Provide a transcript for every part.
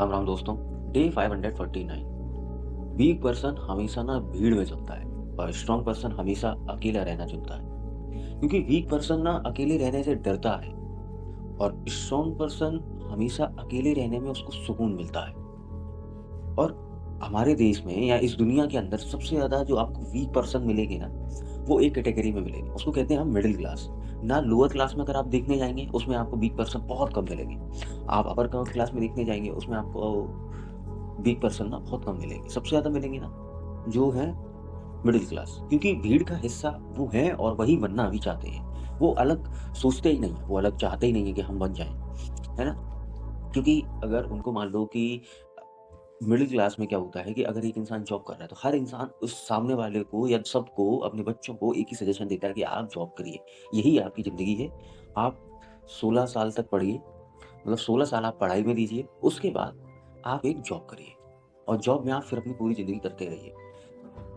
राम राम दोस्तों। Day 549। Weak person हमेशा ना भीड़ में चलता है और स्ट्रांग पर्सन हमेशा अकेला रहना चुनता है। क्योंकि वीक पर्सन ना अकेले रहने से डरता है और स्ट्रांग पर्सन हमेशा अकेले रहने में उसको सुकून मिलता है। और हमारे देश में या इस दुनिया के अंदर सबसे ज्यादा जो आपको वीक पर्सन मिलेगी ना, वो एक कैटेगरी में मिलेगी, उसको कहते हैं हम मिडिल क्लास। ना लोअर क्लास में अगर आप देखने जाएंगे उसमें आपको वीक पर्सन बहुत कम मिलेगी। आप अपर क्लास में देखने जाएंगे उसमें आपको वीक पर्सन ना बहुत कम मिलेंगे। सबसे ज़्यादा मिलेंगे ना जो है मिडिल क्लास, क्योंकि भीड़ का हिस्सा वो हैं और वही बनना भी चाहते हैं। वो अलग सोचते ही नहीं है, वो अलग चाहते ही नहीं है कि हम बन जाएँ, है ना? क्योंकि अगर उनको मान लो कि मिडिल क्लास में क्या होता है कि अगर एक इंसान जॉब कर रहा है तो हर इंसान उस सामने वाले को या सबको, अपने बच्चों को एक ही सजेशन देता है कि आप जॉब करिए, यही आपकी ज़िंदगी है। आप 16 साल तक पढ़िए, मतलब 16 साल आप पढ़ाई में दीजिए, उसके बाद आप एक जॉब करिए और जॉब में आप फिर अपनी पूरी ज़िंदगी करते रहिए।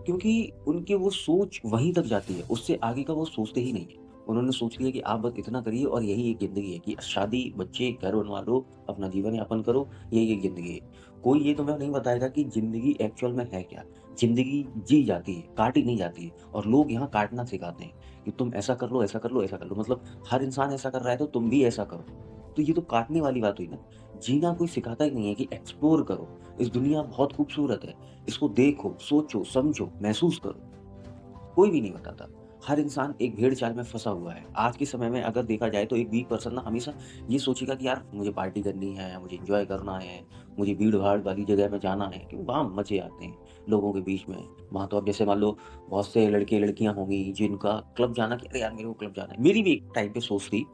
क्योंकि उनकी वो सोच वहीं तक जाती है, उससे आगे का वो सोचते ही नहीं है। उन्होंने सोच लिया कि आप बस इतना करिए और यही एक ज़िंदगी है कि शादी, बच्चे, घर बनवा लो, अपना जीवन यापन करो, यही एक ज़िंदगी है। कोई ये तुम्हें नहीं बताएगा कि ज़िंदगी एक्चुअल में है क्या? ज़िंदगी जी जाती है, काटी नहीं जाती है और लोग यहाँ काटना सिखाते हैं कि तुम ऐसा कर लो, ऐसा कर लो, ऐसा कर लो। मतलब हर इंसान ऐसा कर रहा है तो तुम भी ऐसा करो। तो ये तो काटने वाली बात हुई ना। जीना कोई सिखाता ही नहीं है कि एक्सप्लोर करो। इस दुनिया बहुत खूबसूरत है। इसको देखो, सोचो, समझो, महसूस करो। कोई भी नहीं बताता। हर इंसान एक भेड़-चाल में फँसा हुआ है। आज के समय में अगर देखा जाए तो एक वीक पर्सन ना हमेशा ये सोचेगा कि यार मुझे पार्टी करनी है, मुझे एन्जॉय करना है, मुझे भीड़-भाड़ वाली जगह में जाना है, क्यों वहाँ मज़े आते हैं लोगों के बीच में। वहाँ तो अब जैसे मान लो बहुत से लड़के-लड़कियाँ होंगी जिनका क्लब जाना कि अरे यार मेरे को क्लब जाना है। मेरी भी एक टाइम पे सोच थी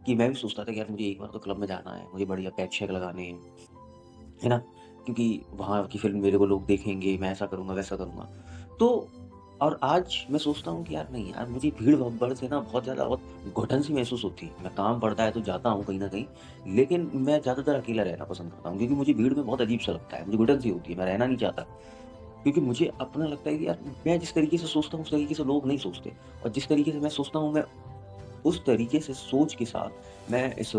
कि मैं भी सोचता था कि यार मुझे एक बार तो क्लब में जाना है, मुझे बढ़िया पैग-शैग लगाने हैं, है ना? क्योंकि वहाँ की फ़िल्म मेरे को लोग देखेंगे, मैं ऐसा करूँगा, वैसा करूँगा। तो और आज मैं सोचता हूँ कि यार नहीं यार, मुझे भीड़-भाड़ से ना बहुत ज़्यादा बहुत घुटन-सी महसूस होती है। मैं काम पड़ता है तो जाता हूँ कहीं न कहीं, लेकिन मैं ज़्यादातर अकेला रहना पसंद करता हूँ क्योंकि मुझे भीड़ में बहुत अजीब-सा लगता है, मुझे घुटन-सी होती है, मैं रहना नहीं चाहता। क्योंकि मुझे अपना लगता है कि यार मैं जिस तरीके से सोचता हूँ, उस तरीके से लोग नहीं सोचते और जिस तरीके से मैं सोचता हूँ, मैं उस तरीके से सोच के साथ मैं इस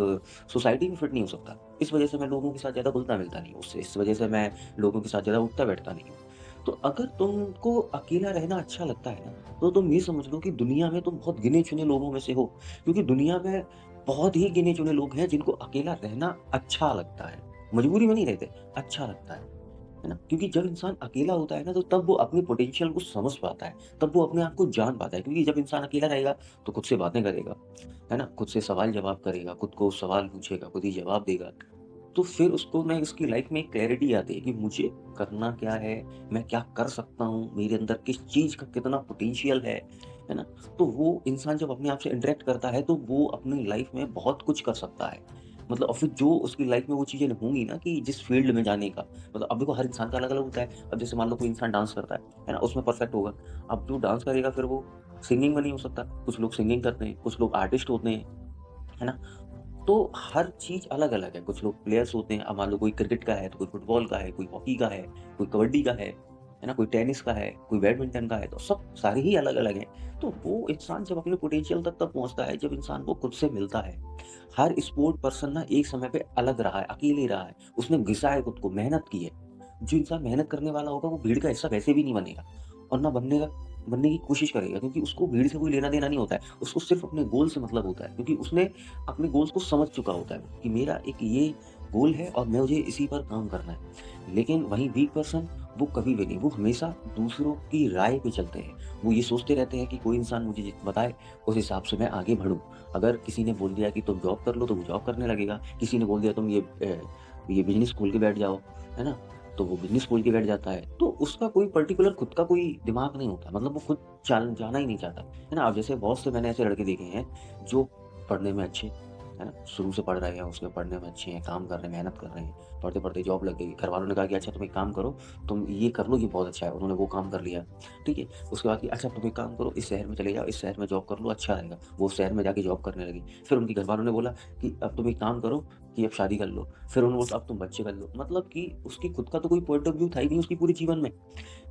सोसाइटी में फिट नहीं हो सकता। इस वजह से मैं लोगों के साथ ज़्यादा घुलता-मिलता नहीं हूँ उससे, इस वजह से मैं लोगों के साथ ज़्यादा उठता-बैठता नहीं हूँ। तो अगर तुमको अकेला रहना अच्छा लगता है ना, तो तुम ये समझ लो कि दुनिया में तुम बहुत गिने-चुने लोगों में से हो। क्योंकि दुनिया में बहुत ही गिने-चुने लोग हैं जिनको अकेला रहना अच्छा लगता है। मजबूरी में नहीं रहते, अच्छा लगता है ना? क्योंकि जब इंसान अकेला होता है ना, तो तब वो अपने पोटेंशियल को समझ पाता है, तब वो अपने आप को जान पाता है। क्योंकि जब इंसान अकेला रहेगा, तो खुद से बातें करेगा, है ना? खुद से सवाल-जवाब करेगा, खुद को सवाल पूछेगा, खुद ही जवाब देगा। तो फिर उसको ना उसकी लाइफ में एक क्लैरिटी आती है कि मुझे करना क्या है, मैं क्या कर सकता हूँ, मेरे अंदर किस चीज़ का कितना पोटेंशियल है ना? तो वो इंसान जब अपने आप से इंटरैक्ट करता है, तो वो अपनी लाइफ में बहुत कुछ कर सकता है। मतलब और फिर जो उसकी लाइफ में वो चीज़ें होंगी ना कि जिस फ़ील्ड में जाने का, मतलब अब देखो हर इंसान का अलग-अलग होता है। अब जैसे मान लो कोई इंसान डांस करता है ना? उसमें परफेक्ट होगा। अब जो डांस करेगा फिर वो सिंगिंग में नहीं हो सकता। कुछ लोग सिंगिंग करते हैं, कुछ लोग आर्टिस्ट होते हैं, है ना? तो हर चीज़ अलग-अलग है। कुछ लोग प्लेयर्स होते हैं, अब मान लो कोई क्रिकेट का है, तो कोई फुटबॉल का है, कोई हॉकी का है कोई कबड्डी का है ना? कोई टेनिस का है, कोई बैडमिंटन का है, तो सब सारे ही अलग-अलग हैं। तो वो इंसान जब अपने पोटेंशियल तक तब पहुँचता है, जब इंसान को खुद से मिलता है। हर स्पोर्ट पर्सन ना एक समय पे अलग रहा है, अकेले रहा है, उसने घिसा है खुद को, मेहनत की है। जो इंसान मेहनत करने वाला होगा, वो भीड़ का हिस्सा वैसे भी नहीं बनेगा और ना बनने की कोशिश करेगा, क्योंकि उसको भीड़ से कोई लेना-देना नहीं होता है। उसको सिर्फ़ अपने गोल से मतलब होता है, क्योंकि उसने अपने गोल्स को समझ चुका होता है कि मेरा एक ये गोल है और मुझे इसी पर काम करना है। लेकिन वहीं वीक पर्सन वो कभी भी नहीं, वो हमेशा दूसरों की राय पे चलते हैं। वो ये सोचते रहते हैं कि कोई इंसान मुझे बताए, उस हिसाब से मैं आगे बढ़ूँ। अगर किसी ने बोल दिया कि तुम जॉब कर लो, तो वो जॉब करने लगेगा। किसी ने बोल दिया तुम ये बिज़नेस खोल के बैठ जाओ, है ना? तो वो बिज़नेस खोल के बैठ जाता है। तो उसका कोई पर्टिकुलर खुद का कोई दिमाग नहीं होता, मतलब वो खुद चाल जाना ही नहीं चाहता, है ना? अब जैसे बहुत से मैंने ऐसे लड़के देखे हैं जो पढ़ने में अच्छे, है ना? शुरू से पढ़ रहे हैं, उसके पढ़ने में अच्छे हैं, काम कर रहे हैं, मेहनत कर रहे हैं, पढ़ते-पढ़ते जॉब लग गई। घरवालों ने कहा कि अच्छा तुम एक काम करो, तुम ये कर लो, ये बहुत अच्छा है। उन्होंने वो काम कर लिया, ठीक है? उसके बाद कि अच्छा तुम एक काम करो, इस शहर में चले जाओ, इस शहर में जॉब कर लो, अच्छा रहेगा। वो उस शहर में जाके जॉब करने लगे। फिर उनके घरवालों ने बोला कि अब तुम एक काम करो कि अब शादी कर लो। फिर उन्होंने बोला अब तुम बच्चे कर लो। मतलब कि उसकी खुद का तो कोई पॉइंट ऑफ व्यू था ही नहीं उसकी पूरे जीवन में।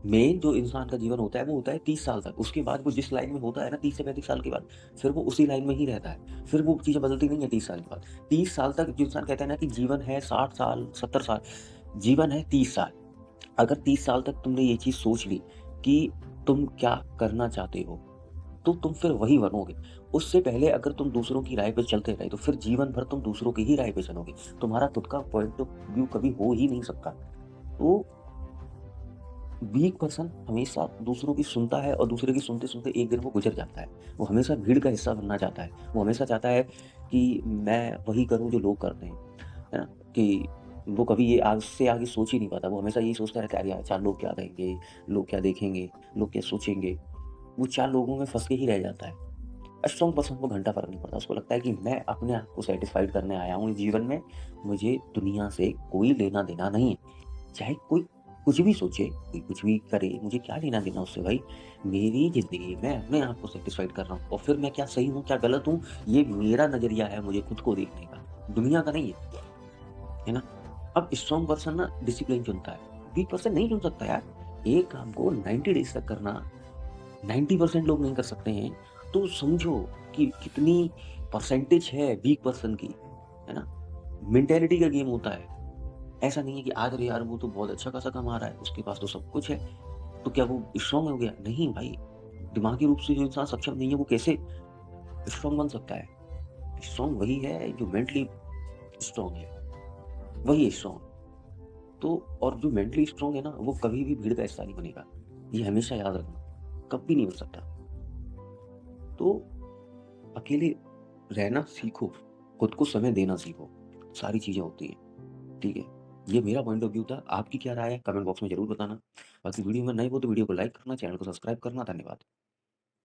मेन जो इंसान का जीवन होता है वो होता है 30 साल तक। उसके बाद वो जिस लाइन में होता है ना 30 से 35 साल के बाद, फिर वो उसी लाइन में ही रहता है। फिर वो चीज़ें बदलती नहीं है 30 साल के बाद। 30 साल तक जो इंसान कहता है ना कि जीवन है 60 साल, 70 साल, जीवन है 30 साल। अगर 30 साल तक तुमने ये चीज़ सोच ली कि तुम क्या करना चाहते हो, तो तुम फिर वही बनोगे। उससे पहले अगर तुम दूसरों की राय पे चलते रहे, तो फिर जीवन भर तुम दूसरों की ही राय पे चलोगे। तुम्हारा खुद का पॉइंट ऑफ व्यू कभी हो ही नहीं सकता। तो वीक पर्सन हमेशा दूसरों की सुनता है और दूसरे की सुनते-सुनते एक दिन वो गुज़र जाता है। वो हमेशा भीड़ का हिस्सा बनना चाहता है। वो हमेशा चाहता है कि मैं वही करूँ जो लोग करते हैं। है ना? कि वो कभी ये आज से आगे सोच ही नहीं पाता। वो हमेशा यही सोचता रहता है, अरे यार 4 लोग क्या कहेंगे? लोग क्या देखेंगे? लोग क्या सोचेंगे? वो 4 लोगों में फँस के ही रह जाता है। स्ट्रॉन्ग पर्सन को घंटा फ़र्क नहीं पड़ता। उसको लगता है कि मैं अपने आप को सैटिस्फाइड करने आया हूँ इस जीवन में। मुझे दुनिया से कोई लेना-देना नहीं है। चाहे कोई कुछ भी सोचे, कोई कुछ भी करे, मुझे क्या लेना-देना उससे भाई? मेरी ज़िंदगी मैं अपने आप को सैटिस्फाइड कर रहा हूँ और फिर मैं क्या सही हूँ, क्या गलत हूँ, ये मेरा नज़रिया है मुझे खुद को देखने का, दुनिया का नहीं है। है ना? अब स्ट्रॉन्ग पर्सन ना डिसिप्लिन चुनता है, वीक पर्सन नहीं चुन सकता यार। एक काम को 90 डेज़ तक करना 90% लोग नहीं कर सकते हैं, तो समझो कि कितनी परसेंटेज है वीक पर्सन की, है ना? मेंटालिटी का गेम होता है। ऐसा नहीं है कि आज अरे यार वो तो बहुत अच्छा खासा कमा रहा है, उसके पास तो सब कुछ है, तो क्या वो स्ट्रॉन्ग हो गया? नहीं भाई, दिमागी रूप से जो इंसान सक्षम नहीं है वो कैसे स्ट्रॉन्ग बन सकता है? स्ट्रॉन्ग वही है जो मेंटली स्ट्रॉन्ग है, वही स्ट्रॉन्ग। तो और जो मेंटली स्ट्रॉन्ग है ना, वो कभी भी भीड़ का हिस्सा नहीं बनेगा। ये हमेशा याद रखना, कभी नहीं बन सकता। तो अकेले रहना सीखो, खुद को समय देना सीखो, सारी चीज़ें होती हैं, ठीक है? ये मेरा पॉइंट ऑफ व्यू था, आपकी क्या राय है? कमेंट बॉक्स में ज़रूर बताना। बाकी वीडियो में नए हो तो वीडियो को लाइक करना, चैनल को सब्सक्राइब करना। धन्यवाद।